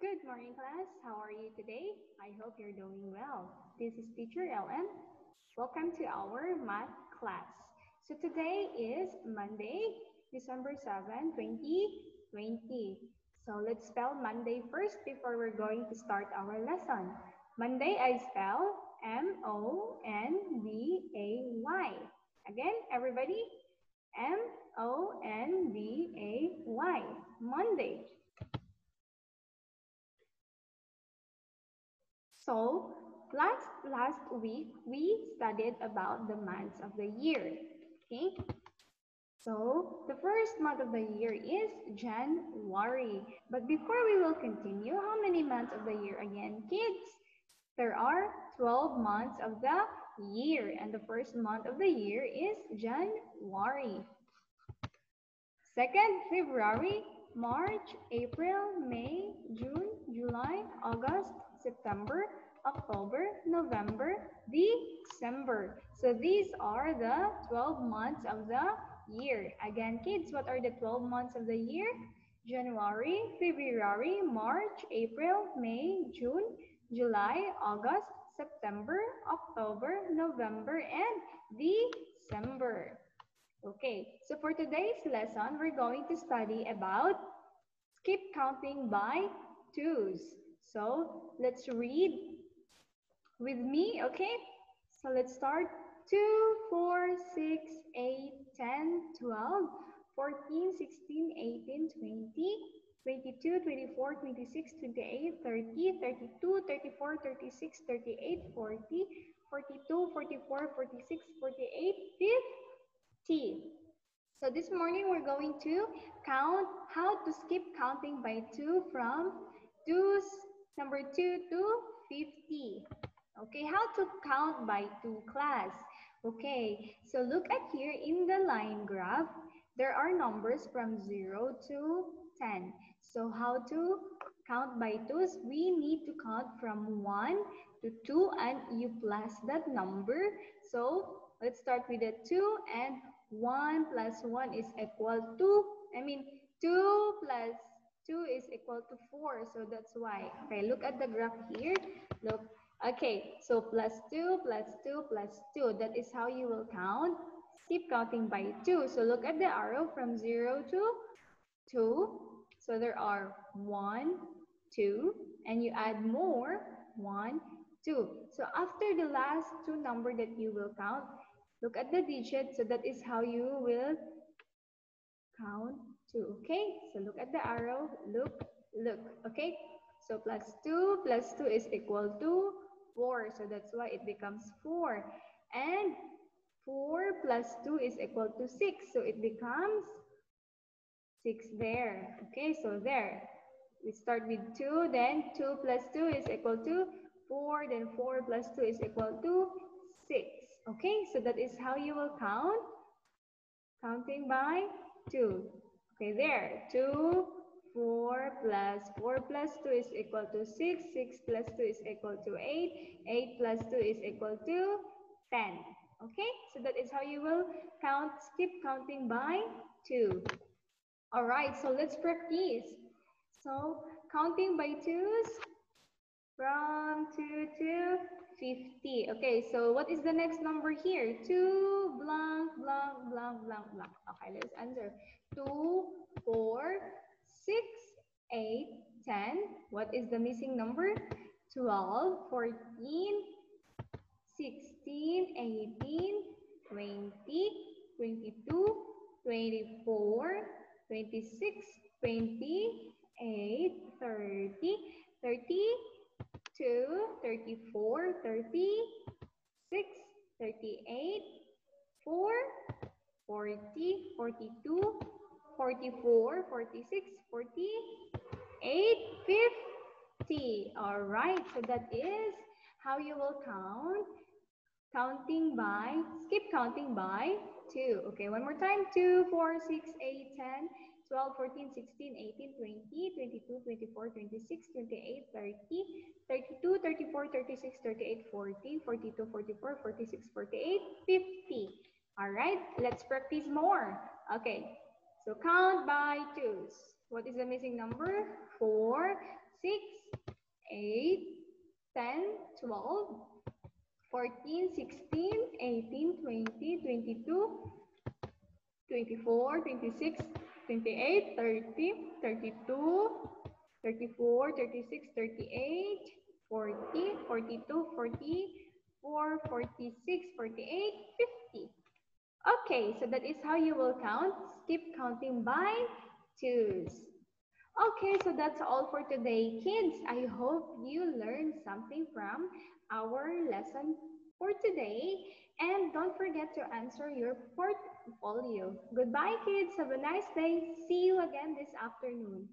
Good morning, class. How are you today? I hope you're doing well. This is Teacher LM. Welcome to our math class. So today is Monday, December 7, 2020. So let's spell Monday first before we're going to start our lesson. Monday, I spell M-O-N-D-A-Y. Again, everybody, M-O-N-D-A-Y. Monday. So last week we studied about the months of the year. Okay. So the first month of the year is January. But before we will continue, how many months of the year again, kids? There are 12 months of the year, and the first month of the year is January. Second, February, March, April, May, June, July, August, September, October, November, December. So these are the 12 months of the year. Again, kids, what are the 12 months of the year? January, February, March, April, May, June, July, August, September, October, November, and December. Okay, so for today's lesson, we're going to study about skip counting by twos. So let's read with me, okay? So let's start. 2, 4, 6, 8, 10, 12, 14, 16, 18, 20, 22, 24, 26, 28, 30, 32, 34, 36, 38, 40, 42, 44, 46, 48, 50. So this morning we're going to count how to skip counting by 2 from number 2 to 50. Okay, how to count by 2, class. Okay, so look at here in the line graph, there are numbers from 0 to 10. So how to count by 2s? We need to count from 1 to 2 and you plus that number. So let's start with the 2, and 1 plus 1 is equal to, 2 plus 2 is equal to 4. So that's why. Okay, look at the graph here. Look. Okay, so plus 2 plus 2 plus 2. That is how you will count. Keep counting by 2. So look at the arrow from 0 to 2. So there are 1, 2, and you add more 1, 2. So after the last 2 number that you will count, look at the digit. So that is how you will count 2. Okay, so look at the arrow. Look. Okay, so plus 2 is equal to 4. So that's why it becomes 4. And 4 plus 2 is equal to 6. So it becomes 6 there. Okay, so there. We start with 2, then 2 plus 2 is equal to 4, then 4 plus 2 is equal to 6. Okay, so that is how you will count. Counting by 2. Okay, there. 2, 4 plus 2 is equal to 6. 6 plus 2 is equal to 8. 8 plus 2 is equal to 10. Okay, so that is how you will count. Skip counting by 2. All right, so let's practice. So counting by 2s from 2 to 50. Okay, so what is the next number here? 2 blank, blank, blank, blank, blank. Okay, let's answer. 2, 4, 6, 8, 10. What is the missing number? 12, 14, 16, 18, 20, 22, 24, 26, 28, 30, 32, 34, 36, 38, 4, 40, 42, 44, 46, 48, 50. All right, so that is how you will count. Skip counting by 2. Okay, one more time. 2, 4, 6, 8, 10, 12, 14, 16, 18, 20, 22, 24, 26, 28, 30, 32, 34, 36, 38, 40, 42, 44, 46, 48, 50. All right, let's practice more. Okay, so count by 2s. What is the missing number? 4. 6, 8, 10, 12, 14, 16, 18, 20, 22, 24, 26, 28, 30, 32, 34, 36, 38, 40, 42, 44, 46, 48, 50. Okay, so that is how you will count. Keep counting by twos. Okay, so that's all for today, kids. I hope you learned something from our lesson for today. And don't forget to answer your portfolio. Goodbye, kids. Have a nice day. See you again this afternoon.